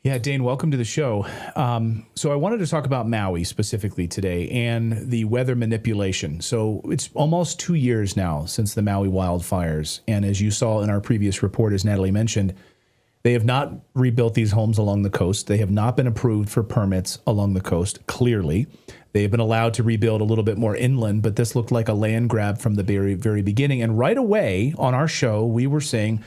Yeah, Dane, welcome to the show. So I wanted to talk about Maui specifically today and the weather manipulation. So it's almost 2 years now since the Maui wildfires. And as you saw in our previous report, as Natalie mentioned, they have not rebuilt these homes along the coast. They have not been approved for permits along the coast, clearly. They have been allowed to rebuild a little bit more inland, but this looked like a land grab from the very, very beginning. And right away on our show, we were saying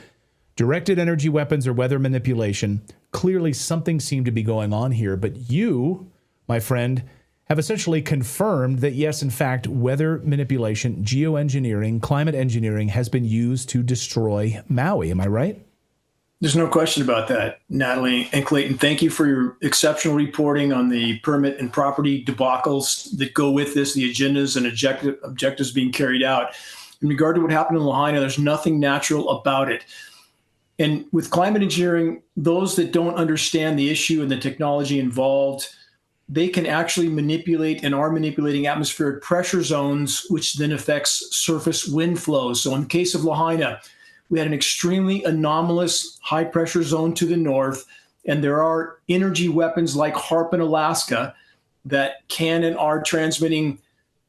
directed energy weapons or weather manipulation. Clearly something seemed to be going on here, but you, my friend, have essentially confirmed that yes, in fact, weather manipulation, geoengineering, climate engineering has been used to destroy Maui. Am I right? There's no question about that, Natalie and Clayton. Thank you for your exceptional reporting on the permit and property debacles that go with this, the agendas and objectives being carried out. In regard to what happened in Lahaina, there's nothing natural about it. And with climate engineering, those that don't understand the issue and the technology involved, they can actually manipulate and are manipulating atmospheric pressure zones, which then affects surface wind flows. So in the case of Lahaina, we had an extremely anomalous high pressure zone to the north, and there are energy weapons like HAARP in Alaska that can and are transmitting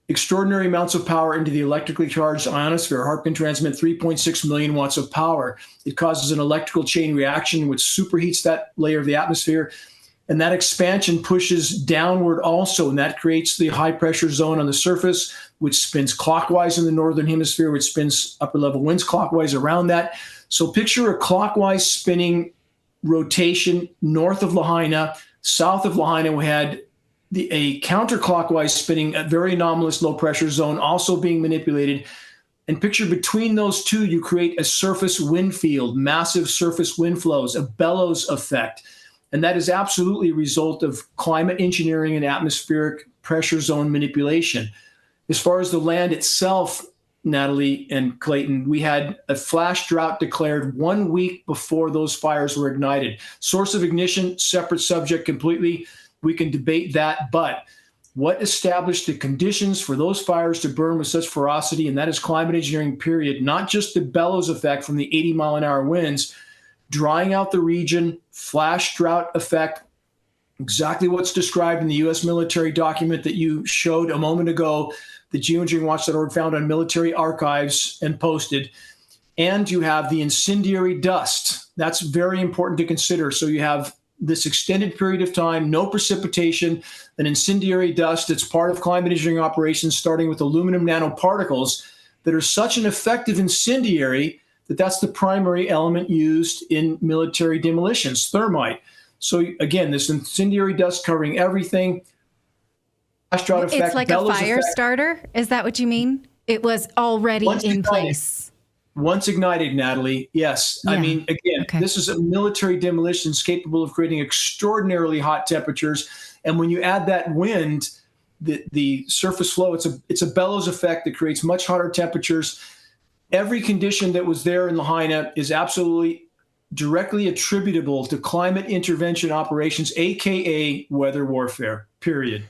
extraordinary amounts of power into the electrically charged ionosphere. HAARP can transmit 3.6 million watts of power. It causes an electrical chain reaction, which superheats that layer of the atmosphere. And that expansion pushes downward also, and that creates the high pressure zone on the surface, which spins clockwise in the northern hemisphere, which spins upper level winds clockwise around that. So picture a clockwise spinning rotation north of Lahaina. South of Lahaina, we had a counterclockwise spinning, a very anomalous low pressure zone also being manipulated. And picture between those two, you create a surface wind field, massive surface wind flows, a bellows effect. And that is absolutely a result of climate engineering and atmospheric pressure zone manipulation. As far as the land itself, Natalie and Clayton, we had a flash drought declared 1 week before those fires were ignited. Source of ignition, separate subject completely. We can debate that, but what established the conditions for those fires to burn with such ferocity, and that is climate engineering, period, not just the bellows effect from the 80-mile-an-hour winds, drying out the region, flash drought effect, exactly what's described in the U.S. military document that you showed a moment ago, that geoengineeringwatch.org found on military archives and posted. And you have the incendiary dust. That's very important to consider. So you have this extended period of time, no precipitation, an incendiary dust. It's part of climate engineering operations, starting with aluminum nanoparticles that are such an effective incendiary that that's the primary element used in military demolitions, thermite. So again, this incendiary dust covering everything. It's like a fire starter? Is that what you mean? It was already in place. Once ignited, Natalie, yes. Yeah. I mean, again, This is a military demolitions capable of creating extraordinarily hot temperatures. And when you add that wind, the surface flow, it's a bellows effect that creates much hotter temperatures. Every condition that was there in Lahaina is absolutely directly attributable to climate intervention operations, AKA weather warfare, period.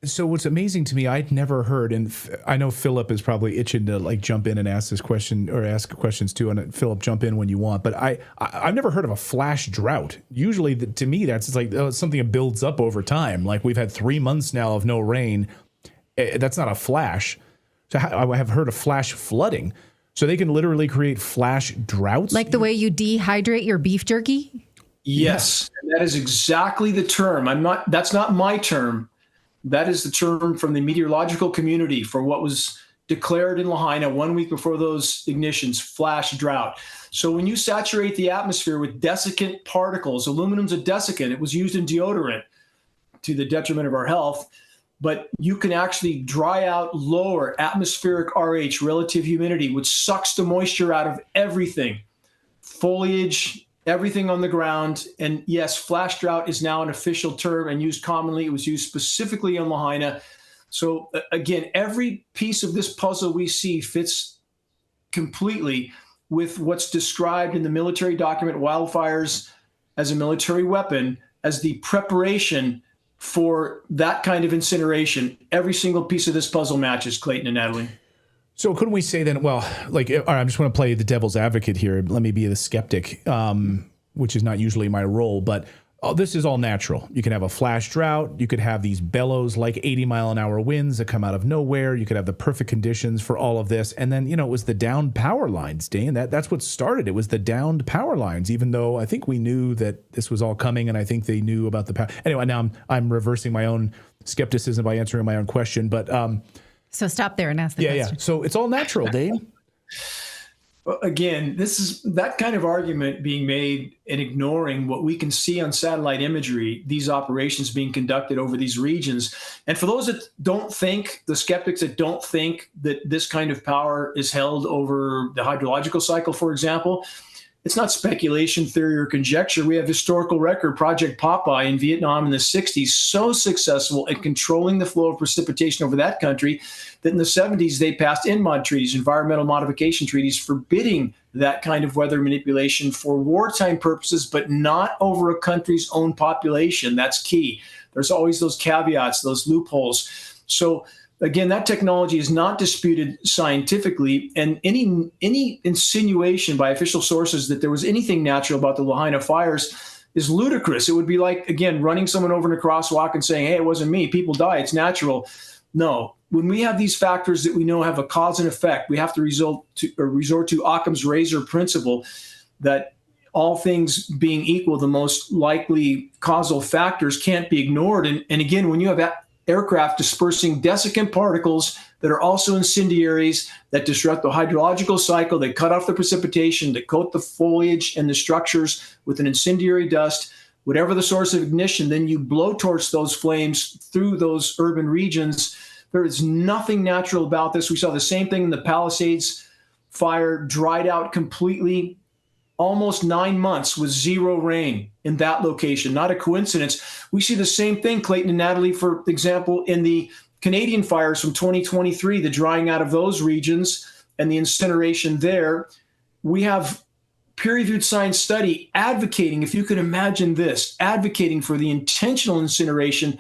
So what's amazing to me, I'd never heard, and I know Philip is probably itching to like jump in and ask this question or ask questions too. And Philip, jump in when you want. But I've never heard of a flash drought. Usually, to me, that's like something that builds up over time. Like we've had 3 months now of no rain. That's not a flash. So I have heard of flash flooding. So they can literally create flash droughts, like the way you dehydrate your beef jerky. Yes, yeah. That is exactly the term. That's not my term. That is the term from the meteorological community for what was declared in Lahaina 1 week before those ignitions, flash drought. So when you saturate the atmosphere with desiccant particles, aluminum's a desiccant. It was used in deodorant to the detriment of our health, but you can actually dry out lower atmospheric RH, relative humidity, which sucks the moisture out of everything, foliage, everything on the ground. And yes, flash drought is now an official term and used commonly. It was used specifically in Lahaina. So again, every piece of this puzzle we see fits completely with what's described in the military document, wildfires as a military weapon, as the preparation for that kind of incineration. Every single piece of this puzzle matches, Clayton and Natalie. So couldn't we say then, well, like, all right, I just want to play the devil's advocate here. Let me be the skeptic, which is not usually my role. But Oh, this is all natural. You can have a flash drought. You could have these bellows like 80-mile-an-hour winds that come out of nowhere. You could have the perfect conditions for all of this. And then, it was the downed power lines, Dane. That's what started. It was the downed power lines, even though I think we knew that this was all coming, and I think they knew about the power. Anyway, now I'm reversing my own skepticism by answering my own question. But so stop there and ask the question. Yeah. So it's all natural, Dane. Again, this is that kind of argument being made and ignoring what we can see on satellite imagery, these operations being conducted over these regions. And for those that don't think, the skeptics that don't think that this kind of power is held over the hydrological cycle, for example, it's not speculation, theory, or conjecture. We have historical record. Project Popeye in Vietnam in the 60s, so successful at controlling the flow of precipitation over that country that in the 70s they passed INMOD treaties, environmental modification treaties, forbidding that kind of weather manipulation for wartime purposes, but not over a country's own population. That's key. There's always those caveats, those loopholes. So again, that technology is not disputed scientifically, and any insinuation by official sources that there was anything natural about the Lahaina fires is ludicrous. It would be like, again, running someone over in a crosswalk and saying, hey, it wasn't me, people die, it's natural. No. When we have these factors that we know have a cause and effect, we have to resort to Occam's razor principle that all things being equal, the most likely causal factors can't be ignored. And again, when you have aircraft dispersing desiccant particles that are also incendiaries, that disrupt the hydrological cycle, they cut off the precipitation, that coat the foliage and the structures with an incendiary dust, whatever the source of ignition, then you blowtorch those flames through those urban regions. There is nothing natural about this. We saw the same thing in the Palisades fire, dried out completely, almost 9 months with zero rain in that location. Not a coincidence. We see the same thing, Clayton and Natalie, for example, in the Canadian fires from 2023, the drying out of those regions and the incineration there. We have peer-reviewed science study advocating, if you can imagine this, advocating for the intentional incineration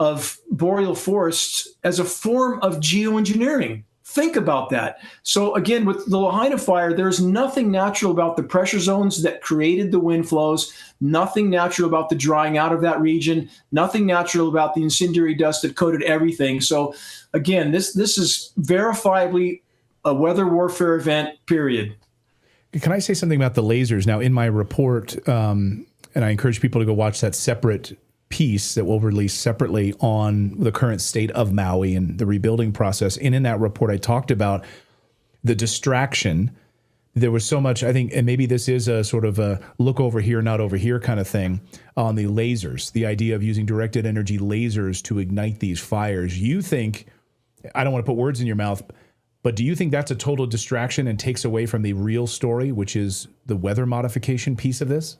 of boreal forests as a form of geoengineering. Think about that. So again, with the Lahaina fire, there's nothing natural about the pressure zones that created the wind flows, nothing natural about the drying out of that region, nothing natural about the incendiary dust that coated everything. So again, this is verifiably a weather warfare event, period. Can I say something about the lasers? Now, in my report, and I encourage people to go watch that separate piece that we'll release separately on the current state of Maui and the rebuilding process. And in that report, I talked about the distraction. There was so much, I think, and maybe this is a sort of a look over here, not over here kind of thing on the lasers, the idea of using directed energy lasers to ignite these fires. You think, I don't want to put words in your mouth, but do you think that's a total distraction and takes away from the real story, which is the weather modification piece of this?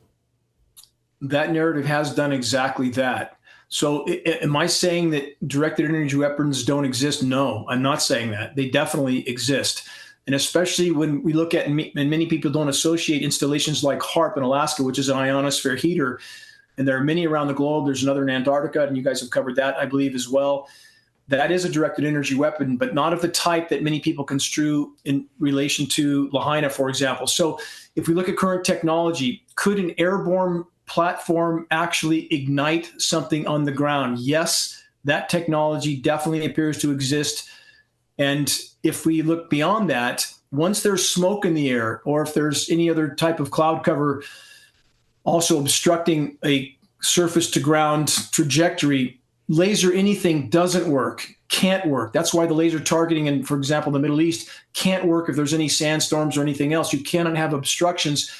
That narrative has done exactly that. So am I saying that directed energy weapons don't exist? No, I'm not saying that. They definitely exist. And especially when we look at, and many people don't associate installations like HAARP in Alaska, which is an ionosphere heater. And there are many around the globe. There's another in Antarctica, and you guys have covered that, I believe, as well. That is a directed energy weapon, but not of the type that many people construe in relation to Lahaina, for example. So if we look at current technology, could an airborne platform actually ignite something on the ground? Yes, that technology definitely appears to exist. And if we look beyond that, once there's smoke in the air, or if there's any other type of cloud cover also obstructing a surface to ground trajectory, laser anything doesn't work, can't work. That's why the laser targeting in, for example, the Middle East can't work if there's any sandstorms or anything else. You cannot have obstructions.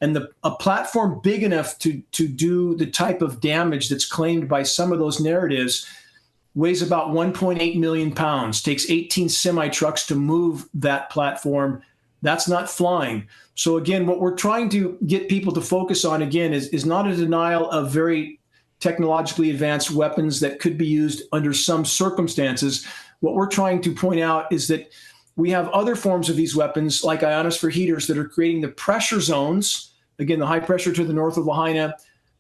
And a platform big enough to do the type of damage that's claimed by some of those narratives weighs about 1.8 million pounds, takes 18 semi-trucks to move that platform. That's not flying. So again, what we're trying to get people to focus on, again, is not a denial of very technologically advanced weapons that could be used under some circumstances. What we're trying to point out is that we have other forms of these weapons, like ionosphere heaters, that are creating the pressure zones. Again, the high pressure to the north of Lahaina,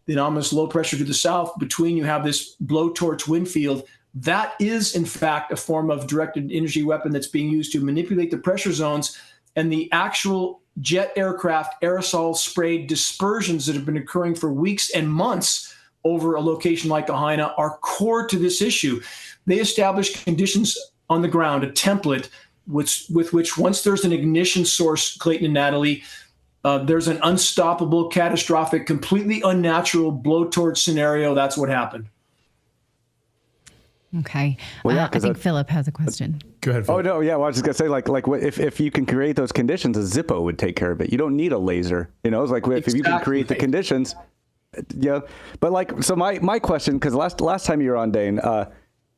the anomalous low pressure to the south. Between you have this blowtorch wind field. That is, in fact, a form of directed energy weapon that's being used to manipulate the pressure zones. And the actual jet aircraft aerosol sprayed dispersions that have been occurring for weeks and months over a location like Lahaina are core to this issue. They establish conditions on the ground, a template with which once there's an ignition source, Clayton and Natalie, there's an unstoppable, catastrophic, completely unnatural blowtorch scenario. That's what happened. Okay. Well, yeah, I think Philip has a question. Go ahead, Philip. Oh, no. Yeah. Well, I was just going to say, if you can create those conditions, a Zippo would take care of it. You don't need a laser. It's like if you can create the conditions. Yeah. But so my question, because last time you were on, Dane,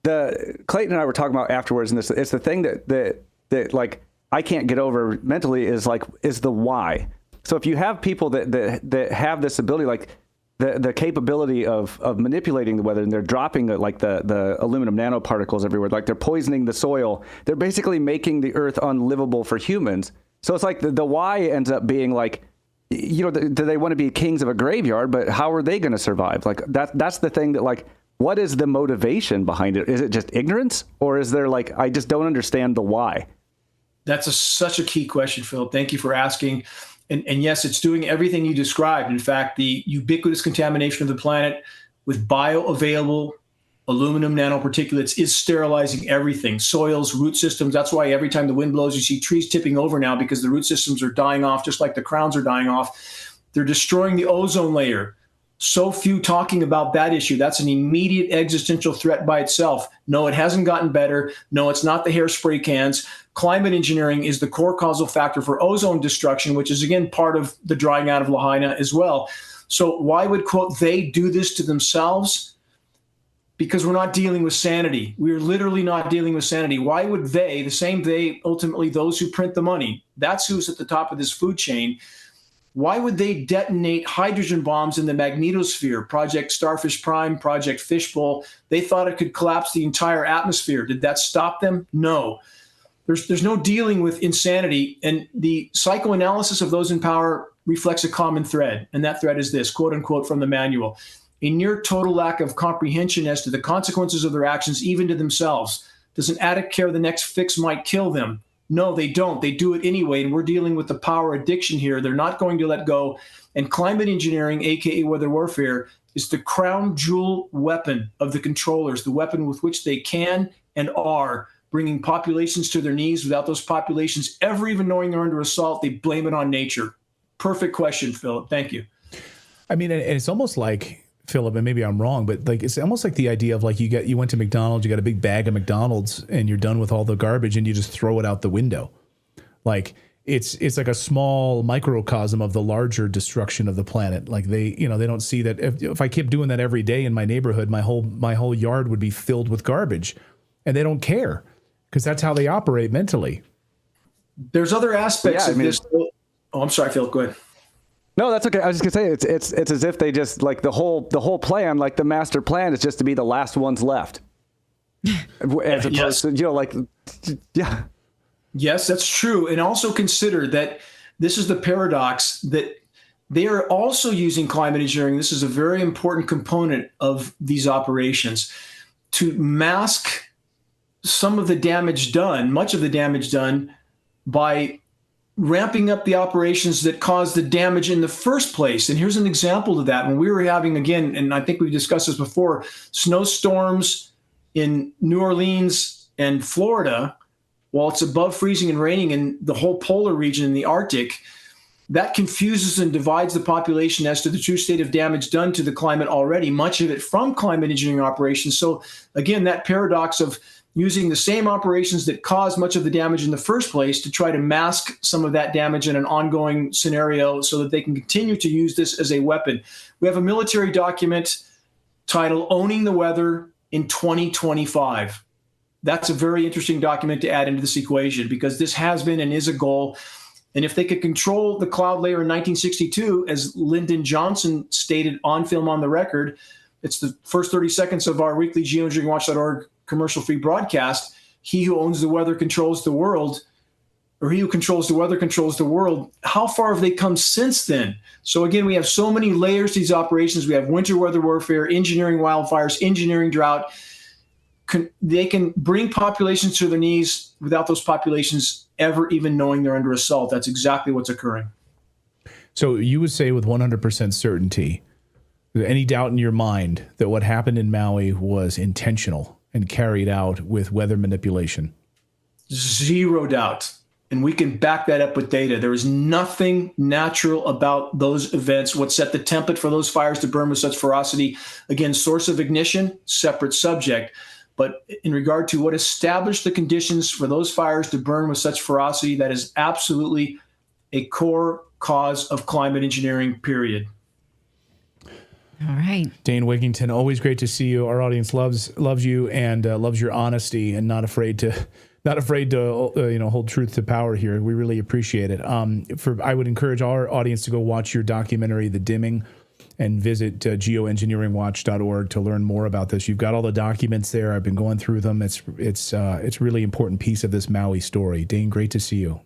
the Clayton and I were talking about afterwards, and it's the thing that like I can't get over mentally is the why. So if you have people that have this ability, like the capability of manipulating the weather, and they're dropping the aluminum nanoparticles everywhere, like they're poisoning the soil, they're basically making the earth unlivable for humans. So it's like the why ends up being like, do they want to be kings of a graveyard, but how are they going to survive? Like that's the thing that what is the motivation behind it? Is it just ignorance, or is there I just don't understand the why? That's such a key question, Phil. Thank you for asking. And yes, it's doing everything you described. In fact, the ubiquitous contamination of the planet with bioavailable aluminum nanoparticulates is sterilizing everything, soils, root systems. That's why every time the wind blows, you see trees tipping over now, because the root systems are dying off, just like the crowns are dying off. They're destroying the ozone layer. So few talking about that issue. That's an immediate existential threat by itself. No, it hasn't gotten better. No, it's not the hairspray cans. Climate engineering is the core causal factor for ozone destruction, which is, again, part of the drying out of Lahaina as well. So why would, quote, they do this to themselves? Because we're not dealing with sanity. We're literally not dealing with sanity. Why would they, the same they, ultimately those who print the money, that's who's at the top of this food chain, why would they detonate hydrogen bombs in the magnetosphere? Project Starfish Prime, Project Fishbowl. They thought it could collapse the entire atmosphere. Did that stop them? No. There's no dealing with insanity. And the psychoanalysis of those in power reflects a common thread. And that thread is this, quote unquote, from the manual: a near total lack of comprehension as to the consequences of their actions, even to themselves. Does an addict care the next fix might kill them? No, they don't. They do it anyway. And we're dealing with the power addiction here. They're not going to let go. And climate engineering, AKA weather warfare, is the crown jewel weapon of the controllers, the weapon with which they can and are bringing populations to their knees. Without those populations ever even knowing they're under assault, they blame it on nature. Perfect question, Philip. Thank you. I mean, and it's almost like, Philip, and maybe I'm wrong, but it's almost like the idea of you went to McDonald's, you got a big bag of McDonald's, and you're done with all the garbage, and you just throw it out the window. It's like a small microcosm of the larger destruction of the planet. Like they don't see that if I kept doing that every day in my neighborhood, my whole yard would be filled with garbage, and they don't care because that's how they operate mentally. There's other aspects of this. Oh, I'm sorry, Phil. Go ahead. No, that's okay. I was just gonna say it's as if they just the whole plan, the master plan, is just to be the last ones left, as opposed to yeah. Yes, that's true. And also consider that this is the paradox that they are also using climate engineering. This is a very important component of these operations to mask some of the damage done, much of the damage done by ramping up the operations that caused the damage in the first place. And here's an example of that. When we were having, again, and I think we've discussed this before, snowstorms in New Orleans and Florida, while it's above freezing and raining in the whole polar region in the Arctic, that confuses and divides the population as to the true state of damage done to the climate already, much of it from climate engineering operations. So again, that paradox of using the same operations that caused much of the damage in the first place to try to mask some of that damage in an ongoing scenario so that they can continue to use this as a weapon. We have a military document titled Owning the Weather in 2025. That's a very interesting document to add into this equation because this has been and is a goal. And if they could control the cloud layer in 1962, as Lyndon Johnson stated on film on the record, it's the first 30 seconds of our weekly geoengineeringwatch.org commercial-free broadcast. He who owns the weather controls the world, or he who controls the weather controls the world. How far have they come since then? So again, we have so many layers to these operations. We have winter weather warfare, engineering wildfires, engineering drought. they can bring populations to their knees without those populations ever even knowing they're under assault. That's exactly what's occurring. So you would say with 100% certainty, any doubt in your mind that what happened in Maui was intentional and carried out with weather manipulation? Zero doubt. And we can back that up with data. There is nothing natural about those events. What set the template for those fires to burn with such ferocity? Again, source of ignition, separate subject. But in regard to what established the conditions for those fires to burn with such ferocity, that is absolutely a core cause of climate engineering, period. All right. Dane Wigington, always great to see you. Our audience loves you and loves your honesty and not afraid to hold truth to power here. We really appreciate it. I would encourage our audience to go watch your documentary, The Dimming, and visit geoengineeringwatch.org to learn more about this. You've got all the documents there. I've been going through them. It's a really important piece of this Maui story. Dane, great to see you.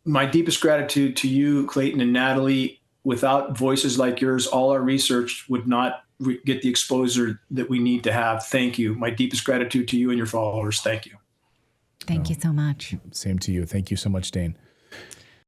My deepest gratitude to you, Clayton and Natalie. Without voices like yours, all our research would not get the exposure that we need to have. Thank you. My deepest gratitude to you and your followers. Thank you. Thank you so much. Same to you. Thank you so much, Dane.